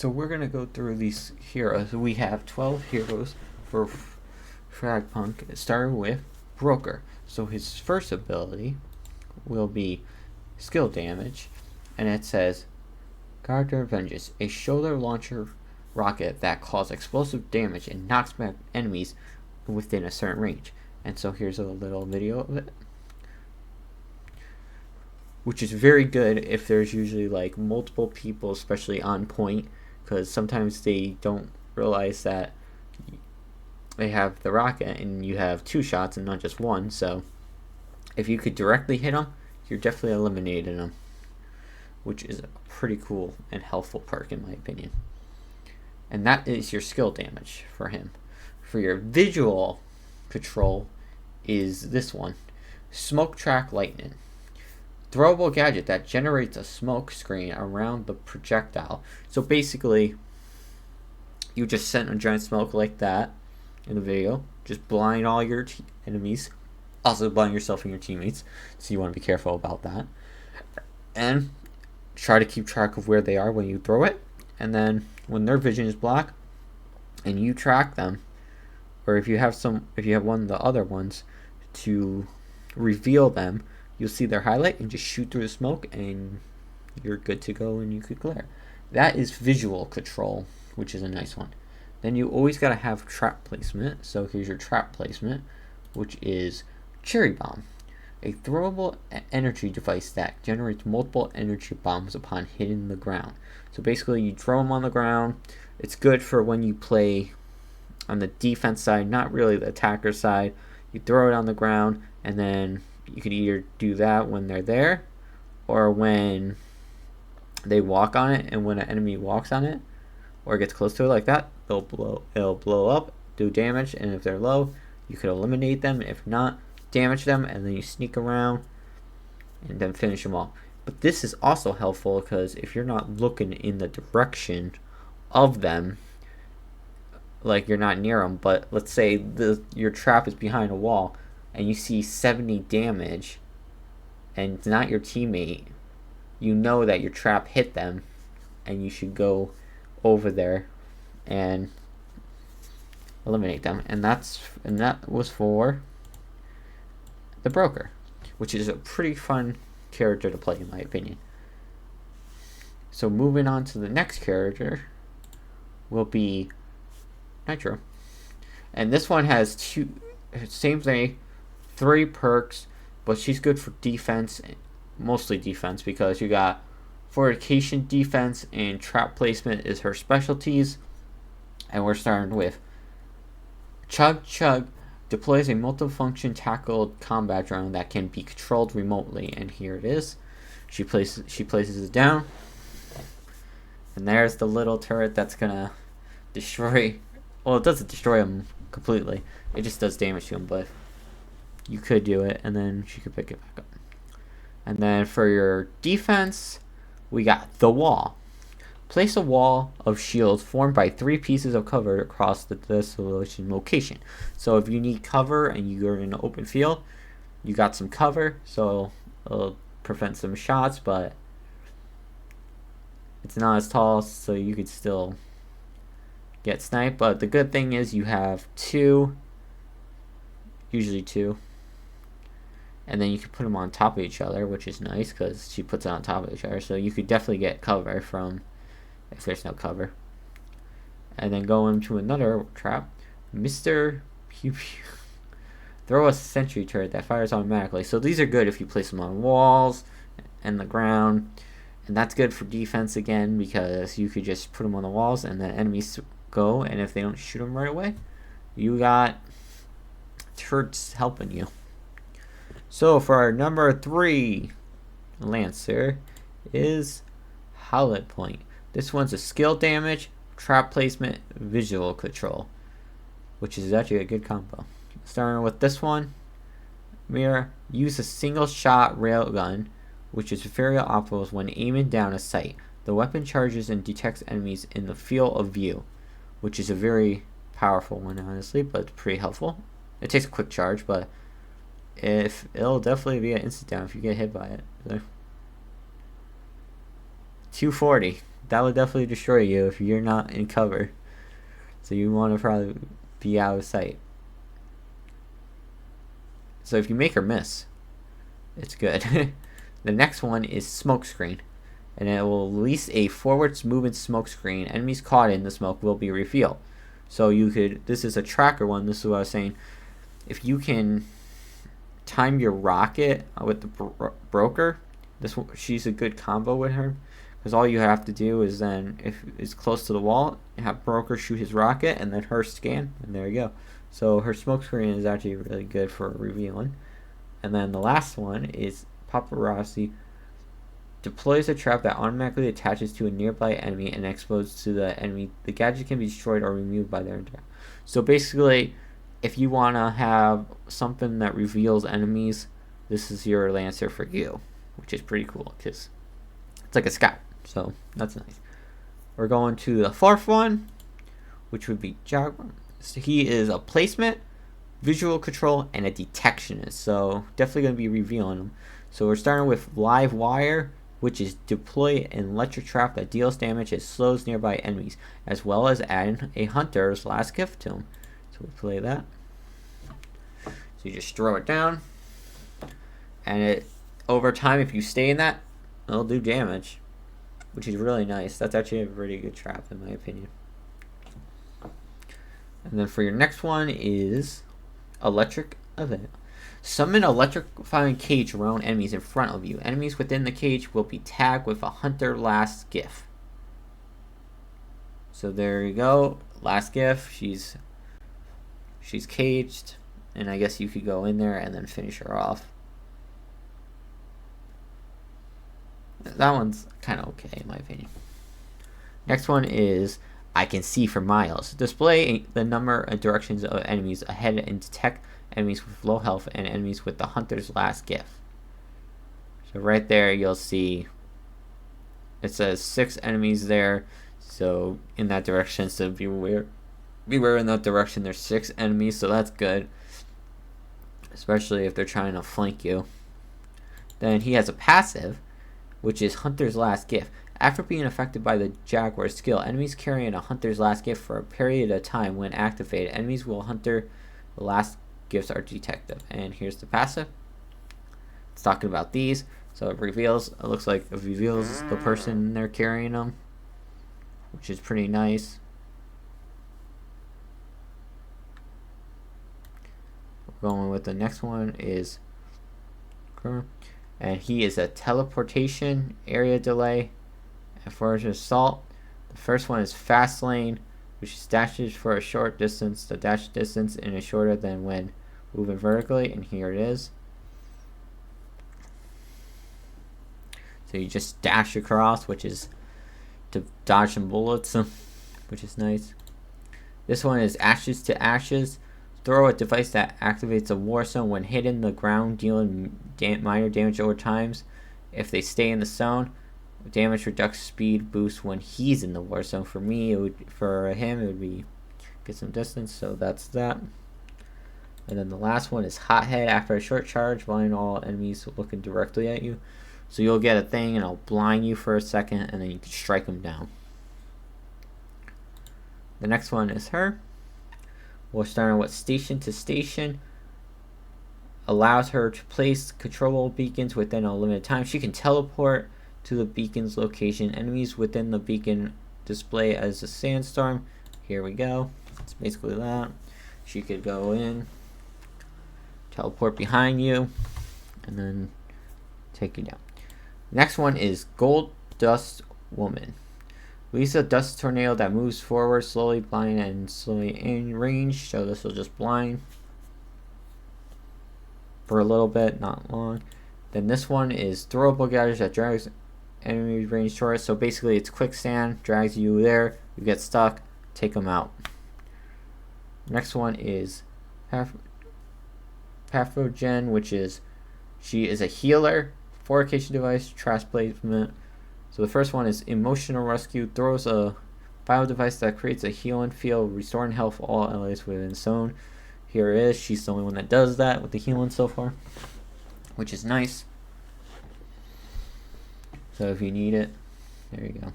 So we're going to go through these heroes. We have 12 heroes for FragPunk, starting with Broker. So his first ability will be skill damage, and it says Character Vengeance, a shoulder launcher rocket that causes explosive damage and knocks back enemies within a certain range. And so here's a little video of it, which is very good if there's usually like multiple people, especially on point, because sometimes they don't realize that they have the rocket and you have 2 shots and not just 1. So if you could directly hit them, you're definitely eliminating them, which is a pretty cool and helpful perk in my opinion. And that is your skill damage for him. For your visual control is this one, Smoke Track Lightning. Throwable gadget that generates a smoke screen around the projectile. So basically, you just send a giant smoke like that in the video, just blind all your enemies, also blind yourself and your teammates, so you want to be careful about that. And try to keep track of where they are when you throw it, and then when their vision is blocked and you track them, or if you have one of the other ones to reveal them, you'll see their highlight and just shoot through the smoke and you're good to go and you could glare. That is visual control, which is a nice one. Then you always got to have trap placement. So here's your trap placement, which is Cherry Bomb, a throwable energy device that generates multiple energy bombs upon hitting the ground. So basically you throw them on the ground. It's good for when you play on the defense side, not really the attacker side. You throw it on the ground, and then you could either do that when they're there or when they walk on it, and when an enemy walks on it or gets close to it like that, it'll blow up, do damage, and if they're low, you could eliminate them. If not, damage them, and then you sneak around and then finish them off. But this is also helpful because if you're not looking in the direction of them, like you're not near them, but let's say your trap is behind a wall and you see 70 damage and it's not your teammate, you know that your trap hit them and you should go over there and eliminate them. And that was for the Broker, which is a pretty fun character to play in my opinion. So moving on to the next character will be Nitro, and this one has same thing, 3 perks, but she's good for defense, mostly defense, because you got fortification defense and trap placement is her specialties. And we're starting with Chug. Deploys a multifunction tackled combat drone that can be controlled remotely, and here it is. She places it down, and there's the little turret that's gonna destroy. Well, it doesn't destroy him completely. It just does damage to him, but you could do it, and then she could pick it back up. And then for your defense, we got the wall. Place a wall of shields formed by 3 pieces of cover across the desolation location. So if you need cover and you're in an open field, you got some cover, so it'll prevent some shots, but it's not as tall, so you could still get sniped. But the good thing is you have 2, usually 2, and then you can put them on top of each other, which is nice because she puts it on top of each other, so you could definitely get cover from if there's no cover. And then go into another trap, Mr. Pew Pew. Throw a sentry turret that fires automatically. So these are good if you place them on walls and the ground, and that's good for defense again because you could just put them on the walls and the enemies go, and if they don't shoot them right away, you got turrets helping you. So for our number 3 Lancer is Hollowpoint. This one's a skill damage, trap placement, visual control, which is actually a good combo. Starting with this one, Mirror. Use a single shot railgun, which is very optimal when aiming down a sight. The weapon charges and detects enemies in the field of view, which is a very powerful one honestly, but it's pretty helpful. It takes a quick charge, but it'll definitely be an instant down if you get hit by it. So, 240. that would definitely destroy you if you're not in cover. So you want to probably be out of sight. So if you make her miss, it's good. The next one is smoke screen, and it will release a forwards movement smoke screen. Enemies caught in the smoke will be revealed. So you could, this is a tracker one, this is what I was saying. If you can time your rocket with the broker, she's a good combo with her, because all you have to do is then, if it's close to the wall, have broker shoot his rocket and then her scan, and there you go. So her smoke screen is actually really good for revealing. And then the last one is paparazzi. Deploys a trap that automatically attaches to a nearby enemy and explodes to the enemy. The gadget can be destroyed or removed by their attack. So basically, if you want to have something that reveals enemies, this is your Lancer for you, which is pretty cool because it's like a scout. So that's nice. We're going to the fourth one, which would be Jagura. So he is a placement, visual control, and a detectionist. So definitely going to be revealing them. So we're starting with live wire, which is deploy an electric trap that deals damage and slows nearby enemies, as well as adding a hunter's last gift to him. So we play that. So you just throw it down, and it over time, if you stay in that, it'll do damage, which is really nice. That's actually a pretty good trap in my opinion. And then for your next one is electric event. Summon electrifying cage around enemies in front of you. Enemies within the cage will be tagged with a hunter last gift. So there you go. Last gift. She's caged, and I guess you could go in there and then finish her off. That one's kind of okay in my opinion. Next one is I can see for miles. Display the number and directions of enemies ahead and detect enemies with low health and enemies with the hunter's last gift. So right there you'll see it says 6 enemies there. So in that direction, so beware in that direction, there's 6 enemies, so that's good, especially if they're trying to flank you. Then he has a passive, which is hunter's last gift. After being affected by the Jaguar skill, enemies carrying a hunter's last gift for a period of time when activated, enemies will hunter the last gifts are detected. And here's the passive. It's talking about these. So it reveals, it looks like it reveals the person they're carrying them, which is pretty nice. Going with the next one is, and he is a teleportation area delay. And for his assault, the first one is fast lane, which is dashes for a short distance. The dash distance is shorter than when moving vertically, and here it is. So you just dash across, which is to dodge some bullets, which is nice. This one is ashes to ashes. Throw a device that activates a war zone when hit in the ground, dealing minor damage over times. If they stay in the zone, damage reduction speed boost when he's in the war zone. For me, for him, it would be get some distance. So that's that. And then the last one is hothead. After a short charge, blind all enemies looking directly at you. So you'll get a thing, and it'll blind you for a second, and then you can strike them down. The next one is her. We're starting with station to station. Allows her to place controllable beacons within a limited time. She can teleport to the beacon's location. Enemies within the beacon display as a sandstorm. Here we go. It's basically that. She could go in, teleport behind you, and then take you down. Next one is Gold Dust Woman. Release a dust tornado that moves forward slowly, blind, and slowly in range. So this will just blind for a little bit, not long. Then this one is throwable gadget that drags enemy range toward it. So basically it's quicksand, drags you there, you get stuck, take them out. Next one is Pathojen, which is, she is a healer, fortification device, trash placement. So the first one is emotional rescue. Throws a bio device that creates a healing field, restoring health for all allies within zone. Here it is. She's the only one that does that with the healing so far, which is nice. So if you need it, there you go.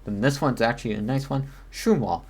Then this one's actually a nice one. Shroom Wall.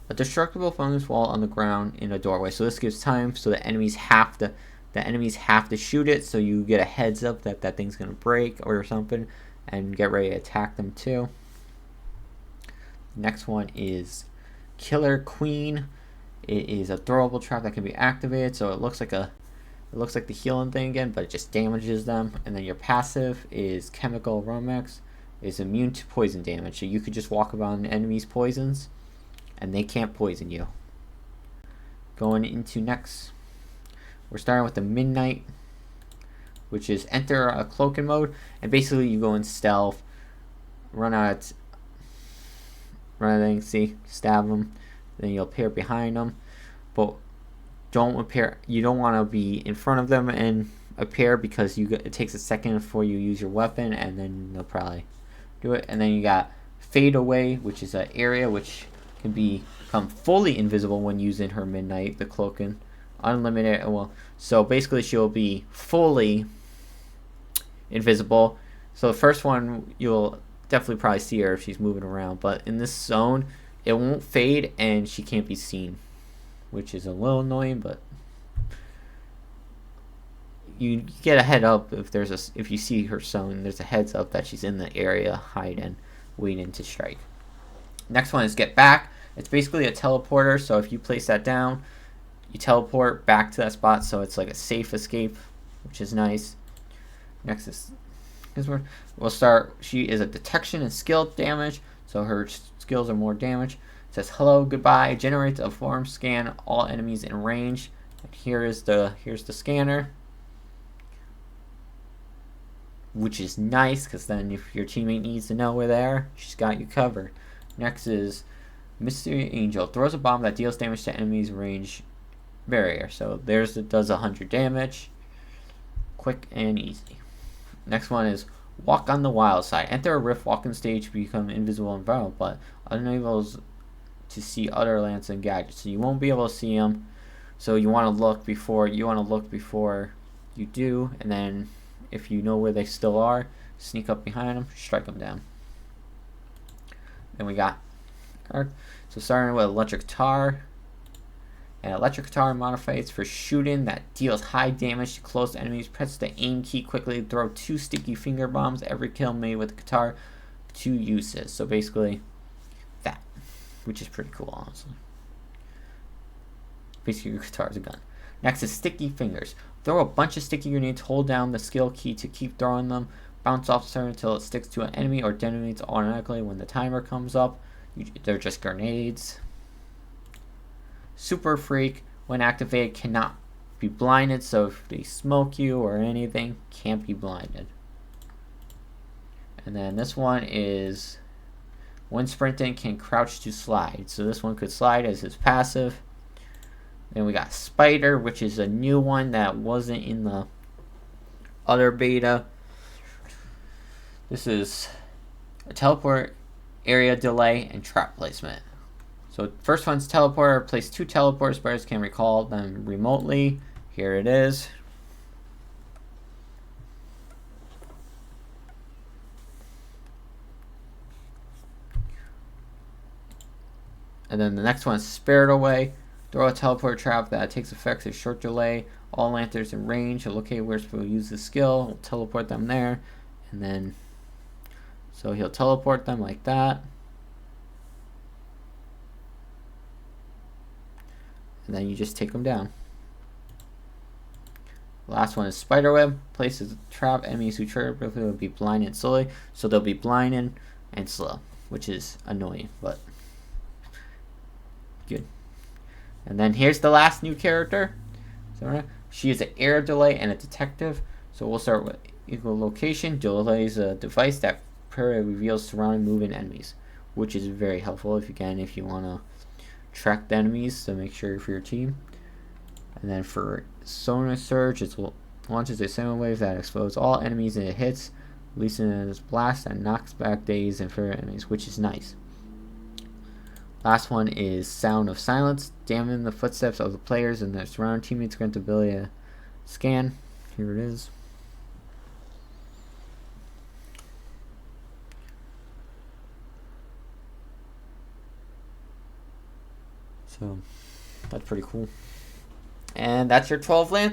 A destructible fungus wall on the ground in a doorway. So this gives time so the enemies have to shoot it, so you get a heads up that that thing's gonna break or something, and get ready to attack them too. Next one is Killer Queen. It is a throwable trap that can be activated, so it looks like the healing thing again, but it just damages them. And then your passive is Chemical Romex. Is immune to poison damage, so you could just walk around enemies' poisons and they can't poison you. Going into next, we're starting with the Midnight, which is enter a cloaking mode, and basically you go in stealth, run out, see, stab them, then you'll appear behind them, but don't appear. You don't want to be in front of them and appear, because it takes a second before you use your weapon, and then they'll probably do it. And then you got Fade Away, which is an area which can become fully invisible when using her Midnight, the cloaking, unlimited. Well, so basically she'll be fully invisible. So the first one, you'll definitely probably see her if she's moving around, but in this zone it won't fade and she can't be seen, which is a little annoying, but you get a head up if you see her zone. There's a heads up that she's in the area, hiding, waiting to strike. Next one is Get Back. It's basically a teleporter, so if you place that down, you teleport back to that spot, so it's like a safe escape, which is nice. Next is we'll start. She is a detection and skill damage, so her skills are more damage. It says hello, goodbye, generates a form scan all enemies in range. And here's the scanner, which is nice, because then if your teammate needs to know we're there, she's got you covered. Next is Mystery Angel. Throws a bomb that deals damage to enemies range barrier. So it does 100 damage. Quick and easy. Next one is Walk on the Wild Side. Enter a rift, walking stage to become invisible and vulnerable, but unable to see other lands and gadgets. So you won't be able to see them. So you want to look before you do, and then if you know where they still are, sneak up behind them, strike them down. Then we got so starting with Electric Tar. And Electric Tar modifies for shooting that deals high damage to close enemies. Press the aim key quickly. Throw 2 sticky finger bombs. Every kill made with the guitar, 2 uses. So basically that, which is pretty cool, honestly. Basically your guitar is a gun. Next is Sticky Fingers. Throw a bunch of sticky grenades. Hold down the skill key to keep throwing them. Bounce off the turn until it sticks to an enemy or detonates automatically when the timer comes up. They're just grenades. Super Freak, when activated, cannot be blinded, so if they smoke you or anything, can't be blinded. And then this one is when sprinting, can crouch to slide. So this one could slide as his passive. Then we got Spider, which is a new one that wasn't in the other beta. This is a teleport, area delay, and trap placement. So first one's teleporter. Place 2 teleporters. Spiders can recall them remotely. Here it is. And then the next one is Spirit Away. Throw a teleport trap that takes effect a short delay. All lanterns in range will locate where we'll use the skill. We'll teleport them there. And then, so he'll teleport them like that. And then you just take them down. Last one is Spiderweb. Places a trap. Enemies who trigger will be blinded slowly. So they'll be blinded and slow, which is annoying, but good. And then here's the last new character. So she is an air delay and a detective. So we'll start with echolocation. Delay is a device that reveals surrounding moving enemies, which is very helpful if you want to track the enemies to make sure for your team. And then for Sonar Surge, it launches a sound wave that explodes all enemies and it hits, releasing a blast that knocks back dazed and fear enemies, which is nice. Last one is Sound of Silence, damning the footsteps of the players and their surrounding teammates, grant the ability to scan. Here it is. So that's pretty cool. And that's your 12 lances.